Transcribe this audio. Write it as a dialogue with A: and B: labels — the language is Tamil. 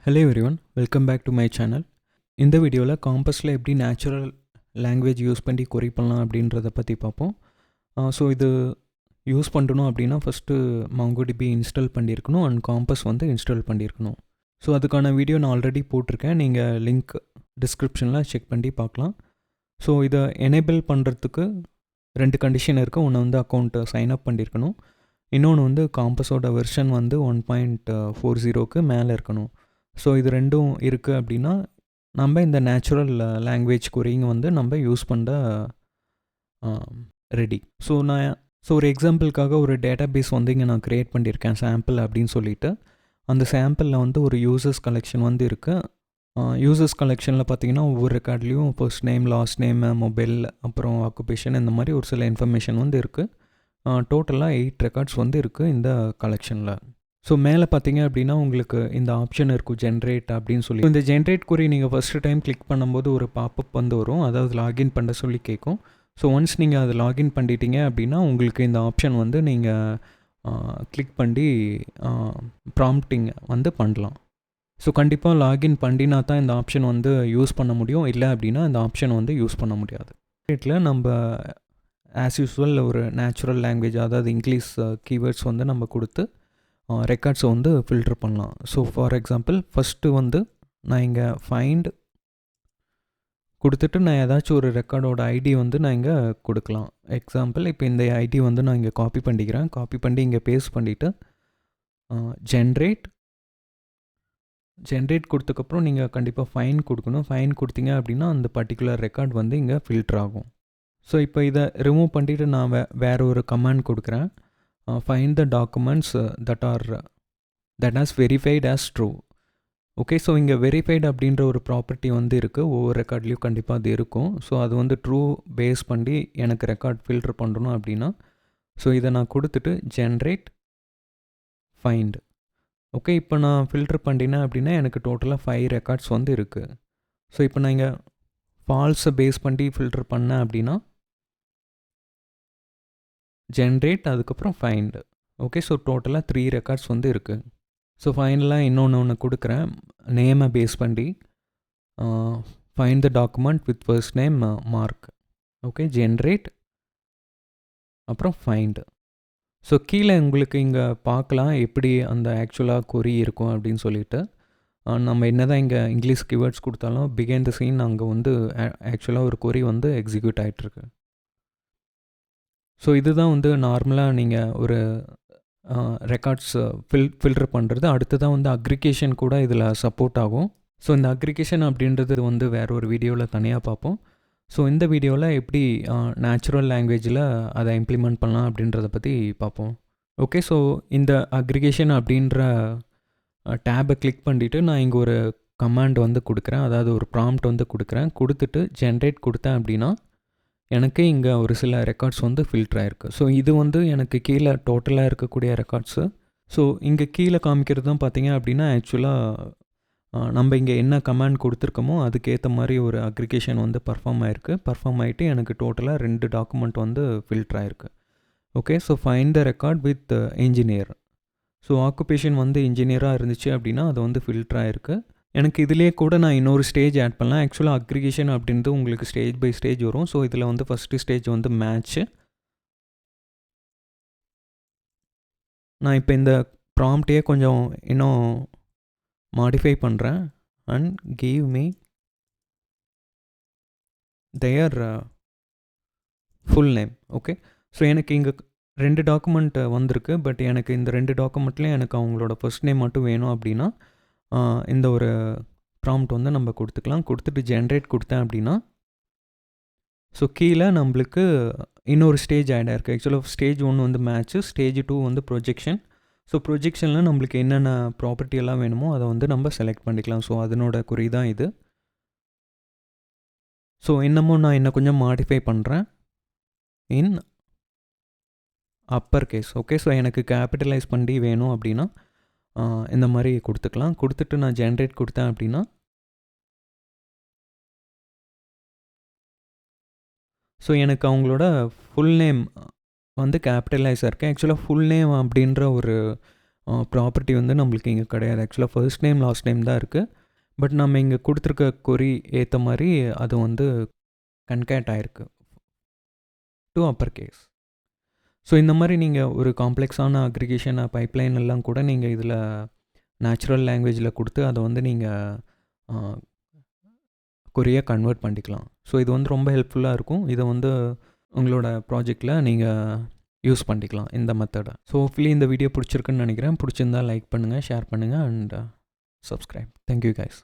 A: Hello everyone, welcome back to my channel. இந்த வீடியோவில் காம்பஸில் எப்படி நேச்சுரல் லாங்குவேஜ் யூஸ் பண்ணி கொரி பண்ணலாம் அப்படின்றத பற்றி பார்ப்போம். ஸோ இது யூஸ் பண்ணணும் அப்படின்னா ஃபஸ்ட்டு MongoDB இன்ஸ்டால் பண்ணியிருக்கணும் அண்ட் காம்பஸ் வந்து இன்ஸ்டால் பண்ணியிருக்கணும். ஸோ அதுக்கான வீடியோ நான் ஆல்ரெடி போட்டிருக்கேன், நீங்கள் லிங்க் டிஸ்கிரிப்ஷனில் செக் பண்ணி பார்க்கலாம். ஸோ இதை எனேபிள் பண்ணுறதுக்கு 2 கண்டிஷன் இருக்குது. ஒன்று வந்து அக்கௌண்ட்டு சைன்அப் பண்ணியிருக்கணும், இன்னொன்று வந்து காம்பஸோட வெர்ஷன் வந்து 1.40க்கு மேலே இருக்கணும். ஸோ இது ரெண்டும் இருக்குது அப்படின்னா நம்ம இந்த நேச்சுரல் லாங்குவேஜ் கொரிங் வந்து நம்ம யூஸ் பண்ண ரெடி. ஸோ ஒரு எக்ஸாம்பிளுக்காக ஒரு டேட்டா பேஸ் வந்து இங்கே நான் க்ரியேட் பண்ணியிருக்கேன், சாம்பிள் அப்படின்னு சொல்லிட்டு. அந்த சாம்பிளில் வந்து ஒரு யூசர்ஸ் கலெக்ஷன் வந்து இருக்குது. யூசர்ஸ் கலெக்ஷனில் பார்த்தீங்கன்னா ஒவ்வொரு ரெக்கார்ட்லேயும் first name, last name, mobile, அப்புறம் ஆக்குபேஷன், இந்த மாதிரி ஒரு சில இன்ஃபர்மேஷன் வந்து இருக்குது. டோட்டலாக 8 ரெக்கார்ட்ஸ் வந்து இருக்குது இந்த கலெக்ஷனில். ஸோ மேலே பார்த்தீங்க அப்படின்னா உங்களுக்கு இந்த ஆப்ஷன் இருக்கும், ஜென்ரேட் அப்படின்னு சொல்லி. இந்த ஜென்ரேட் கொரி நீங்கள் ஃபஸ்ட்டு டைம் கிளிக் பண்ணும்போது ஒரு பாப்பப் வந்து வரும், அதாவது லாகின் பண்ண சொல்லி கேட்கும். ஸோ ஒன்ஸ் நீங்கள் அதை லாகின் பண்ணிட்டீங்க அப்படின்னா உங்களுக்கு இந்த ஆப்ஷன் வந்து நீங்கள் கிளிக் பண்ணி ப்ராம்ப்டிங் வந்து பண்ணலாம். ஸோ கண்டிப்பாக லாகின் பண்ணினா தான் இந்த ஆப்ஷன் வந்து யூஸ் பண்ண முடியும், இல்லை அப்படின்னா இந்த ஆப்ஷன் வந்து யூஸ் பண்ண முடியாது. ஜென்ரேட்டில் நம்ம ஆஸ் யூஸ்வல் ஒரு நேச்சுரல் லாங்குவேஜ், அதாவது இங்கிலீஷ் கீவேர்ட்ஸ் வந்து நம்ம கொடுத்து ரெக்கார்ட்ஸை வந்து ஃபில்டர் பண்ணலாம். ஸோ ஃபார் எக்ஸாம்பிள் ஃபஸ்ட்டு வந்து நான் இங்கே ஃபைண்ட் கொடுத்துட்டு நான் ஏதாச்சும் ஒரு ரெக்கார்டோட ஐடி வந்து நான் இங்கே கொடுக்கலாம். எக்ஸாம்பிள் இப்போ இந்த ஐடி வந்து நான் இங்கே காப்பி பண்ணிக்கிறேன். காப்பி பண்ணி இங்கே பேஸ்ட் பண்ணிவிட்டு ஜென்ரேட் கொடுத்ததுக்கப்புறம் நீங்கள் கண்டிப்பாக ஃபைன் கொடுக்கணும். ஃபைன் கொடுத்தீங்க அப்படின்னா அந்த பர்டிகுலர் ரெக்கார்ட் வந்து இங்கே ஃபில்டர் ஆகும். ஸோ இப்போ இதை ரிமூவ் பண்ணிவிட்டு நான் வேறு ஒரு கமாண்ட் கொடுக்குறேன். Find the documents that has verified as true. Okay, so இங்கே வெரிஃபைடு அப்படின்ற ஒரு ப்ராப்பர்ட்டி வந்து இருக்குது, ஒவ்வொரு ரெக்கார்ட்லேயும் கண்டிப்பாக அது இருக்கும். ஸோ அது வந்து ட்ரூ பேஸ் பண்ணி எனக்கு ரெக்கார்ட் ஃபில்டர் பண்ணணும் அப்படின்னா ஸோ இதை நான் கொடுத்துட்டு ஜென்ரேட் ஃபைண்ட். ஓகே, இப்போ நான் ஃபில்டர் பண்ணினேன் அப்படின்னா எனக்கு டோட்டலாக 5 ரெக்கார்ட்ஸ் வந்து இருக்குது. ஸோ இப்போ நான் இங்கே ஃபால்ஸை பேஸ் பண்ணி ஃபில்டர் பண்ணேன் அப்படின்னா ஜென்ரேட், அதுக்கப்புறம் ஃபைண்ட். ஓகே, ஸோ டோட்டலாக 3 ரெக்கார்ட்ஸ் வந்து இருக்குது. ஸோ ஃபைனலாக இன்னொன்று கொடுக்குறேன், நேமை பேஸ் பண்ணி find the document with first name mark. Okay, generate அப்புறம் ஃபைண்ட். ஸோ கீழே உங்களுக்கு இங்கே பார்க்கலாம் எப்படி அந்த ஆக்சுவலாக கொரி இருக்கும் அப்படின்னு சொல்லிட்டு. நம்ம என்ன தான் இங்கே இங்கிலீஷ் கீவேர்ட்ஸ் கொடுத்தாலும் பிகைண்ட் த சீன் அங்கே வந்து ஆக்சுவலாக ஒரு கொரி வந்து எக்ஸிக்யூட் ஆகிட்டுருக்கு. ஸோ இதுதான் வந்து நார்மலாக நீங்கள் ஒரு ரெக்கார்ட்ஸ் ஃபில்டர் பண்ணுறது. அடுத்து தான் வந்து அக்ரிகேஷன் கூட இதில் சப்போர்ட் ஆகும். ஸோ இந்த அக்ரிகேஷன் அப்படின்றது வந்து வேறு ஒரு வீடியோவில் தனியாக பார்ப்போம். ஸோ இந்த வீடியோவில் எப்படி நேச்சுரல் லாங்குவேஜில் அதை இம்ப்ளிமெண்ட் பண்ணலாம் அப்படின்றத பற்றி பார்ப்போம். ஓகே, ஸோ இந்த அக்ரிகேஷன் அப்படின்ற டேபை கிளிக் பண்ணிவிட்டு நான் இங்கே ஒரு கமாண்ட் வந்து கொடுக்குறேன், அதாவது ஒரு ப்ராம்ப்ட் வந்து கொடுக்குறேன். கொடுத்துட்டு ஜென்ரேட் கொடுத்தேன் அப்படின்னா எனக்கு இங்கே ஒரு சில ரெக்கார்ட்ஸ் வந்து ஃபில்டர் ஆகிருக்கு. ஸோ இது வந்து எனக்கு கீழே டோட்டலாக இருக்கக்கூடிய ரெக்கார்ட்ஸு. ஸோ இங்கே கீழே காமிக்கிறது தான் பார்த்தீங்க அப்படின்னா ஆக்சுவலாக நம்ம இங்கே என்ன கமாண்ட் கொடுத்துருக்கோமோ அதுக்கேற்ற மாதிரி ஒரு அக்ரிகேஷன் வந்து பர்ஃபார்ம் ஆகிட்டு எனக்கு டோட்டலாக 2 டாக்குமெண்ட் வந்து ஃபில்டர் ஆகிருக்கு. Okay, so find the record with engineer. So occupation வந்து இன்ஜினியராக இருந்துச்சு அப்படின்னா அது வந்து ஃபில்டர் ஆகிருக்கு. எனக்கு இதிலே கூட நான் இன்னொரு ஸ்டேஜ் ஆட் பண்ணலாம். ஆக்சுவலாக அக்ரிகேஷன் அப்படின்றது உங்களுக்கு ஸ்டேஜ் பை ஸ்டேஜ் வரும். ஸோ இதில் வந்து ஃபஸ்ட்டு ஸ்டேஜ் வந்து மேட்ச்சு. நான் இப்போ இந்த ப்ராம்ப்டையே கொஞ்சம் இன்னும் மாடிஃபை பண்ணுறேன். And give me their full name. Okay, so எனக்கு இங்கே 2 டாக்குமெண்ட் வந்திருக்கு. பட் எனக்கு இந்த 2 டாக்குமெண்ட்லேயும் எனக்கு அவங்களோட ஃபர்ஸ்ட் நேம் மட்டும் வேணும் அப்படின்னா இந்த ஒரு ப்ராம்ப்ட் வந்து நம்ம கொடுத்துக்கலாம். கொடுத்துட்டு ஜென்ரேட் கொடுத்தேன் அப்படின்னா ஸோ கீழே நம்மளுக்கு இன்னொரு ஸ்டேஜ் ஆட் ஆகிருக்கு. ஆக்சுவலாக ஸ்டேஜ் 1 வந்து மேட்ச்சு, ஸ்டேஜ் 2 வந்து ப்ரொஜெக்ஷன். ஸோ ப்ரொஜெக்ஷனில் நம்மளுக்கு என்னென்ன ப்ராப்பர்ட்டி எல்லாம் வேணுமோ அதை வந்து நம்ம செலக்ட் பண்ணிக்கலாம். ஸோ அதனோட குறி தான் இது. ஸோ இன்னமும் நான் இன்னும் கொஞ்சம் மாடிஃபை பண்ணுறேன் இன் அப்பர் கேஸ். ஓகே, ஸோ எனக்கு கேபிட்டலைஸ் பண்ணி வேணும் அப்படின்னா இந்த மாதிரி கொடுத்துக்கலாம். கொடுத்துட்டு நான் ஜென்ரேட் கொடுத்தேன் அப்படின்னா ஸோ எனக்கு அவங்களோட ஃபுல் நேம் வந்து கேபிட்டலைஸாக இருக்குது. ஆக்சுவலாக ஃபுல் நேம் அப்படின்ற ஒரு ப்ராப்பர்ட்டி வந்து நம்மளுக்கு இங்கே கிடையாது. ஆக்சுவலாக ஃபர்ஸ்ட் நேம் லாஸ்ட் நேம் தான் இருக்குது. பட் நம்ம இங்கே கொடுத்துருக்க கொரி ஏற்ற மாதிரி அது வந்து கன்கேட் ஆகிருக்கு டு அப்பர் கேஸ். ஸோ இந்த மாதிரி நீங்கள் ஒரு காம்ப்ளெக்ஸான அக்ரிகேஷன் பைப்லைன் எல்லாம் கூட நீங்கள் இதில் நேச்சுரல் லாங்குவேஜில் கொடுத்து அதை வந்து நீங்கள் கொரியாக கன்வெர்ட் பண்ணிக்கலாம். ஸோ இது வந்து ரொம்ப ஹெல்ப்ஃபுல்லாக இருக்கும். இதை வந்து உங்களோட ப்ராஜெக்டில் நீங்கள் யூஸ் பண்ணிக்கலாம் இந்த மெத்தடை. ஸோ ஹோப்ஃபுல்லி இந்த வீடியோ பிடிச்சிருக்குன்னு நினைக்கிறேன். பிடிச்சிருந்தால் லைக் பண்ணுங்கள், ஷேர் பண்ணுங்கள் அண்ட் சப்ஸ்கிரைப். Thank you guys.